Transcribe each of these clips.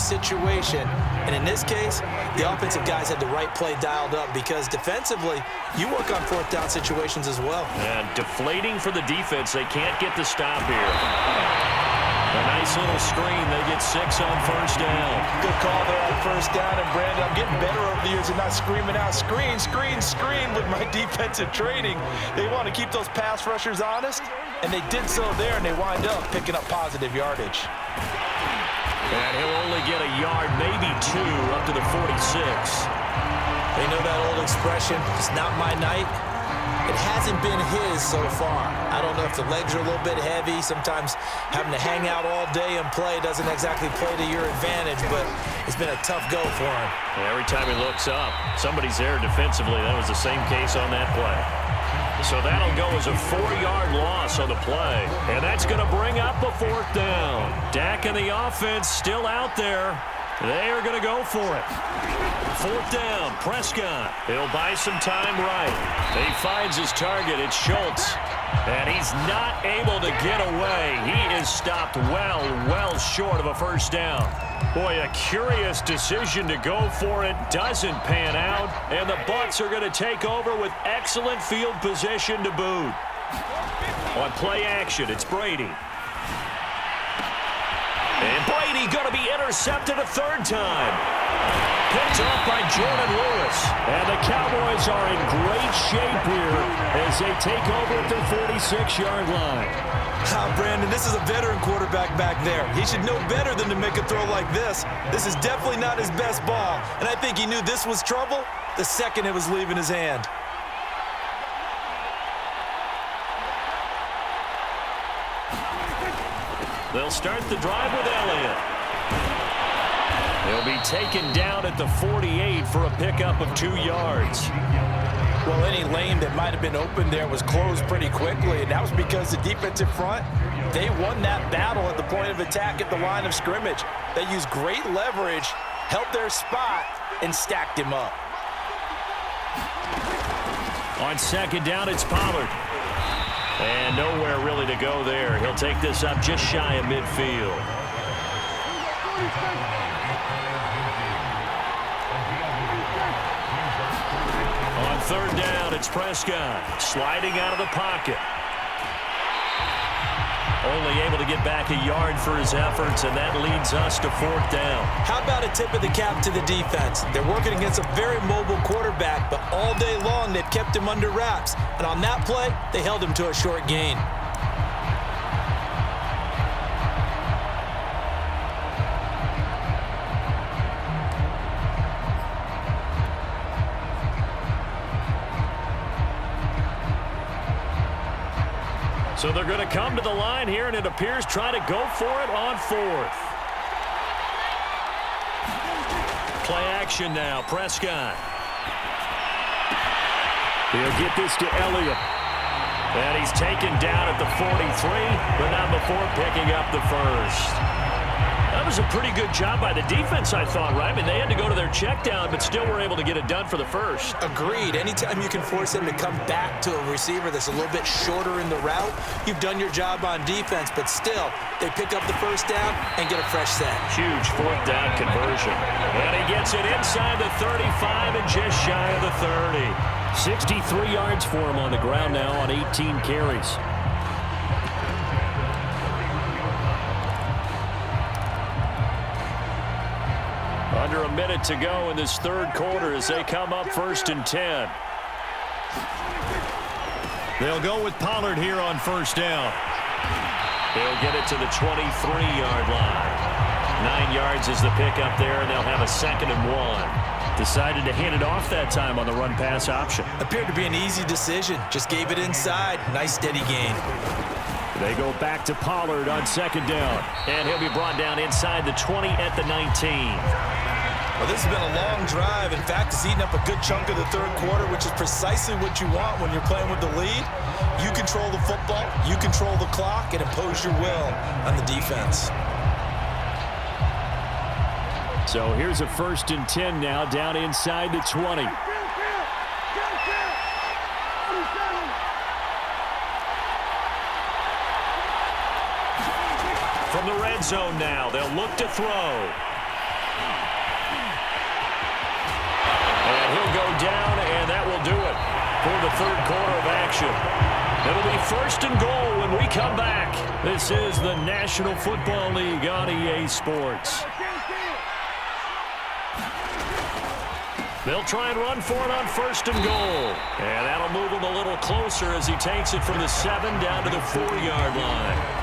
situation. And in this case, the offensive guys had the right play dialed up because defensively, you work on fourth down situations as well. And deflating for the defense. They can't get the stop here. A nice little screen. They get 6 on first down. Good call there on first down. And, Brandon, I'm getting better over the years and not screaming out, screen, screen, screen with my defensive training. They want to keep those pass rushers honest, and they did so there, and they wind up picking up positive yardage. And he'll only get a yard, maybe 2, up to the 46. They know that old expression, it's not my night. It hasn't been his so far. I don't know if the legs are a little bit heavy. Sometimes having to hang out all day and play doesn't exactly play to your advantage, but it's been a tough go for him. Every time he looks up, somebody's there defensively. That was the same case on that play. So that'll go as a 4-yard loss on the play. And that's going to bring up a 4th down. Dak and the offense still out there. They are going to go for it. 4th down, Prescott. He'll buy some time right. He finds his target. It's Schultz. And he's not able to get away. He is stopped well short of a first down. Boy, a curious decision to go for it. Doesn't pan out. And the Bucs are going to take over with excellent field position to boot. On play action, it's Brady. And Brady going to be intercepted a 3rd time. Picked off by Jordan Lewis. And the Cowboys are in great shape here as they take over at their 46-yard line. Brandon, this is a veteran quarterback back there. He should know better than to make a throw like this. This is definitely not his best ball. And I think he knew this was trouble the second it was leaving his hand. They'll start the drive with Elliott. He'll be taken down at the 48 for a pickup of 2 yards. Well, any lane that might have been open there was closed pretty quickly, and that was because the defensive front, they won that battle at the point of attack at the line of scrimmage. They used great leverage, held their spot, and stacked him up. On 2nd down, it's Pollard. And nowhere really to go there. He'll take this up just shy of midfield. On 3rd down, it's Prescott. Sliding out of the pocket. Only able to get back a yard for his efforts, and that leads us to 4th down. How about a tip of the cap to the defense? They're working against a very mobile quarterback, but all day long they've kept him under wraps. And on that play, they held him to a short gain. So they're going to come to the line here, and it appears try to go for it on 4th. Play action now, Prescott. He'll get this to Elliott. And he's taken down at the 43, but not before picking up the first. That was a pretty good job by the defense, I thought, right? I mean, they had to go to their check down, but still were able to get it done for the first. Agreed. Anytime you can force them to come back to a receiver that's a little bit shorter in the route, you've done your job on defense, but still, they pick up the first down and get a fresh set. Huge 4th down conversion. And he gets it inside the 35 and just shy of the 30. 63 yards for him on the ground now on 18 carries. Under a minute to go in this 3rd quarter as they come up 1st and 10. They'll go with Pollard here on 1st down. They'll get it to the 23-yard line. 9 yards is the pickup there, and they'll have a 2nd and 1. Decided to hand it off that time on the run-pass option. Appeared to be an easy decision. Just gave it inside. Nice steady gain. They go back to Pollard on 2nd down. And he'll be brought down inside the 20 at the 19. Well, this has been a long drive. In fact, it's eaten up a good chunk of the 3rd quarter, which is precisely what you want when you're playing with the lead. You control the football, you control the clock, and impose your will on the defense. So here's a 1st and 10 now down inside the 20. From the red zone now, they'll look to throw. first and goal when we come back. This is the National Football League on EA Sports. They'll try and run for it on first and goal. And that'll move him a little closer as he takes it from the 7 down to the 4-yard line.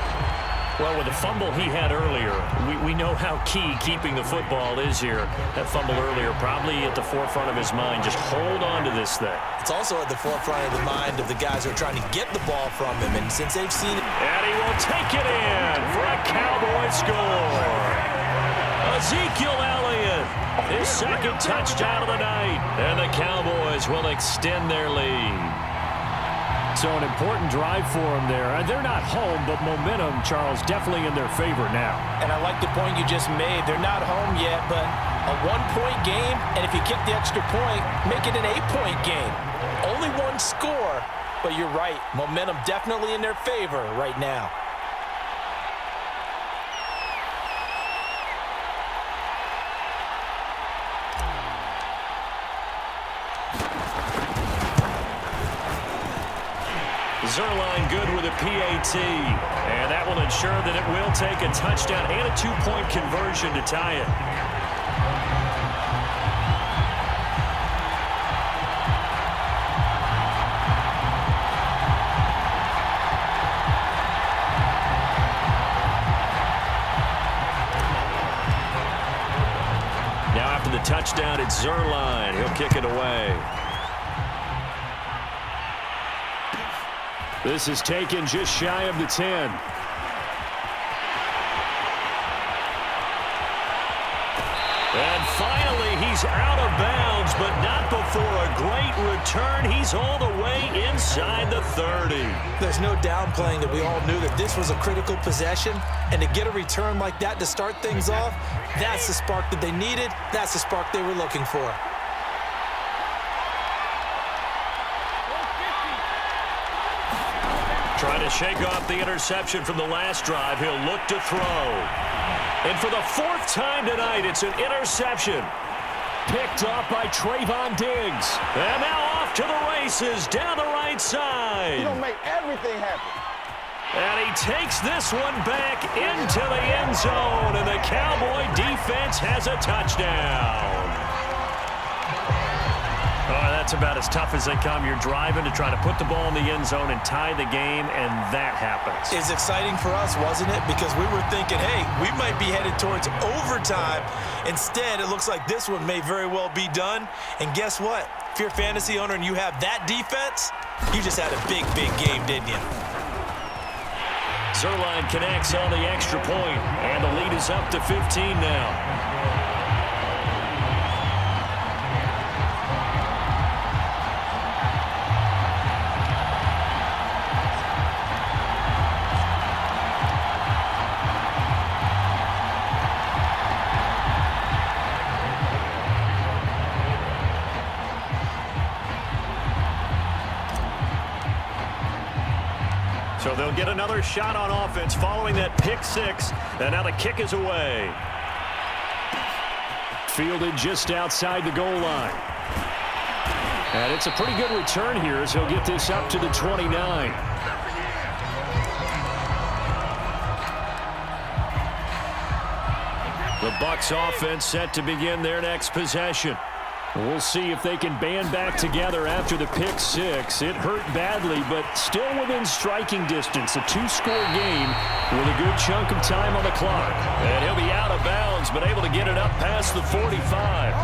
Well, with the fumble he had earlier, we know how key keeping the football is here. That fumble earlier probably at the forefront of his mind. Just hold on to this thing. It's also at the forefront of the mind of the guys who are trying to get the ball from him. And since they've seen it... And he will take it in for a Cowboy score. Ezekiel Elliott, his second touchdown of the night. And the Cowboys will extend their lead. So an important drive for them there. They're not home, but momentum, Charles, definitely in their favor now. And I like the point you just made. They're not home yet, but a 1-point game, and if you kick the extra point, make it an 8-point game. Only one score, but you're right. Momentum definitely in their favor right now. Zerline good with a PAT, and that will ensure that it will take a touchdown and a 2-point conversion to tie it. Now after the touchdown, it's Zerline. He'll kick it away. This is taken just shy of the 10. And finally, he's out of bounds, but not before a great return. He's all the way inside the 30. There's no downplaying that we all knew that this was a critical possession. And to get a return like that to start things off, that's the spark that they needed. That's the spark they were looking for. Trying to shake off the interception from the last drive. He'll look to throw. And for the 4th time tonight, it's an interception. Picked up by Trayvon Diggs. And now off to the races down the right side. You're going to make everything happen. And he takes this one back into the end zone. And the Cowboy defense has a touchdown. Oh, that's about as tough as they come. You're driving to try to put the ball in the end zone and tie the game, and that happens. It's exciting for us, wasn't it? Because we were thinking, hey, we might be headed towards overtime. Instead, it looks like this one may very well be done. And guess what? If you're a fantasy owner and you have that defense, you just had a big, big game, didn't you? Zerline connects on the extra point, and the lead is up to 15 now. So they'll get another shot on offense following that pick 6. And now the kick is away. Fielded just outside the goal line. And it's a pretty good return here as he'll get this up to the 29. The Bucs offense set to begin their next possession. We'll see if they can band back together after the pick 6. It hurt badly, but still within striking distance. A 2-score game with a good chunk of time on the clock. And he'll be out of bounds, but able to get it up past the 45.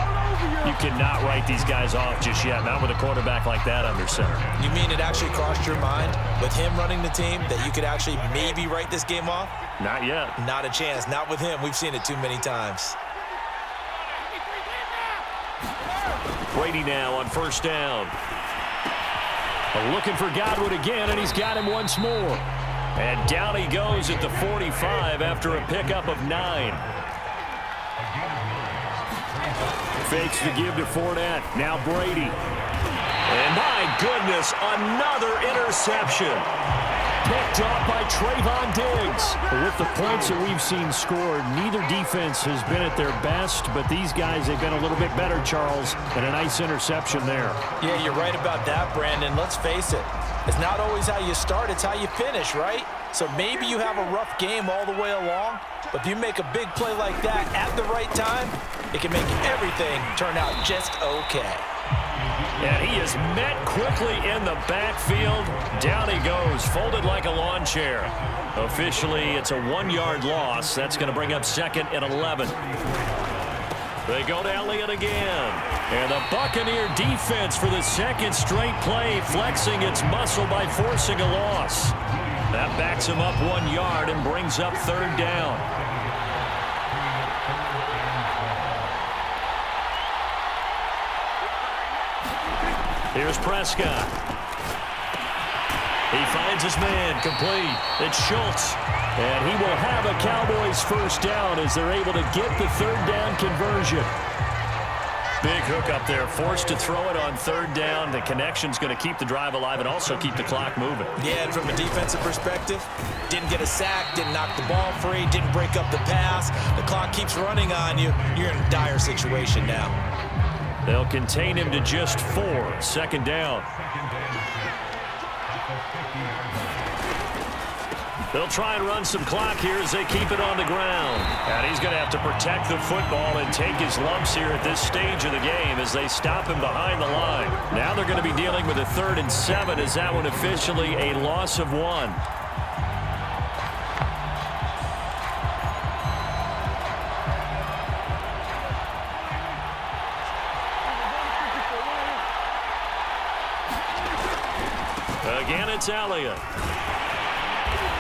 You cannot write these guys off just yet, not with a quarterback like that under center. You mean it actually crossed your mind with him running the team that you could actually maybe write this game off? Not yet. Not a chance. Not with him. We've seen it too many times. Brady now on first down. Looking for Godwin again, and he's got him once more. And down he goes at the 45 after a pickup of 9. Fakes the give to Fournette. Now Brady. And my goodness, another interception. Picked up by Trayvon Diggs. With the points that we've seen scored, neither defense has been at their best, but these guys, they've been a little bit better, Charles, and a nice interception there. Yeah, you're right about that, Brandon. Let's face it. It's not always how you start, it's how you finish, right? So maybe you have a rough game all the way along, but if you make a big play like that at the right time, it can make everything turn out just okay. And he is met quickly in the backfield. Down he goes, folded like a lawn chair. Officially, it's a 1-yard loss. That's going to bring up 2nd and 11. They go to Elliott again. And the Buccaneer defense for the 2nd straight play, flexing its muscle by forcing a loss. That backs him up 1 yard and brings up 3rd down. Here's Prescott. He finds his man, complete. It's Schultz. And he will have a Cowboys 1st down as they're able to get the 3rd down conversion. Big hook up there, forced to throw it on 3rd down. The connection's going to keep the drive alive and also keep the clock moving. Yeah, and from a defensive perspective, didn't get a sack, didn't knock the ball free, didn't break up the pass. The clock keeps running on you. You're in a dire situation now. They'll contain him to just 4. 2nd down. They'll try and run some clock here as they keep it on the ground. And he's going to have to protect the football and take his lumps here at this stage of the game as they stop him behind the line. Now they're going to be dealing with a 3rd and 7 as that one officially a loss of 1. Again, it's Elliott.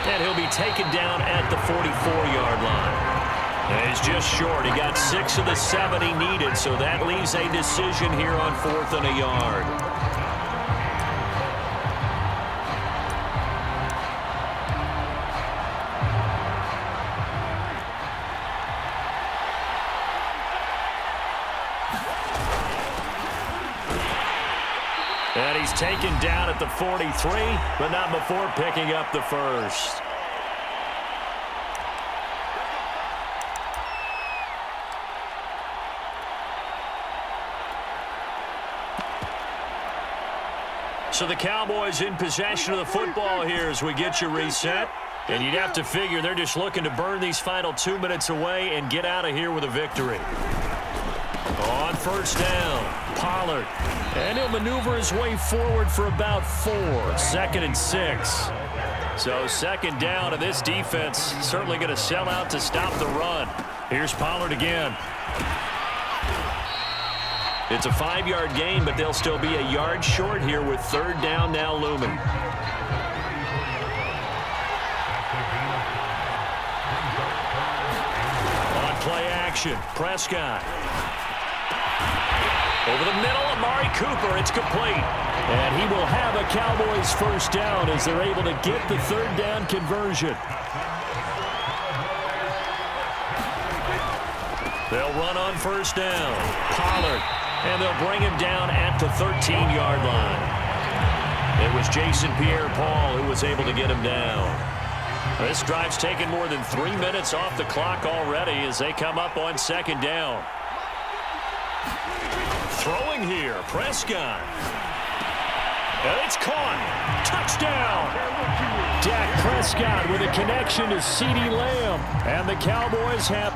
And he'll be taken down at the 44-yard line. And he's just short. He got 6 of the 7 he needed, so that leaves a decision here on 4th and a yard. And he's taken down at the 43, but not before picking up the 1st. So the Cowboys in possession of the football here as we get you reset. And you'd have to figure they're just looking to burn these final 2 minutes away and get out of here with a victory. On 1st down, Pollard. And he'll maneuver his way forward for about 4. 2nd and 6. So 2nd down, and this defense certainly going to sell out to stop the run. Here's Pollard again. It's a 5-yard gain, but they'll still be a yard short here with 3rd down now looming. On play action, Prescott. Over the middle, Amari Cooper, it's complete. And he will have a Cowboys 1st down as they're able to get the 3rd down conversion. They'll run on 1st down. Pollard. And they'll bring him down at the 13-yard line. It was Jason Pierre-Paul who was able to get him down. This drive's taken more than 3 minutes off the clock already as they come up on 2nd down. Throwing here, Prescott. And it's caught. Touchdown. Dak Prescott with a connection to CeeDee Lamb. And the Cowboys have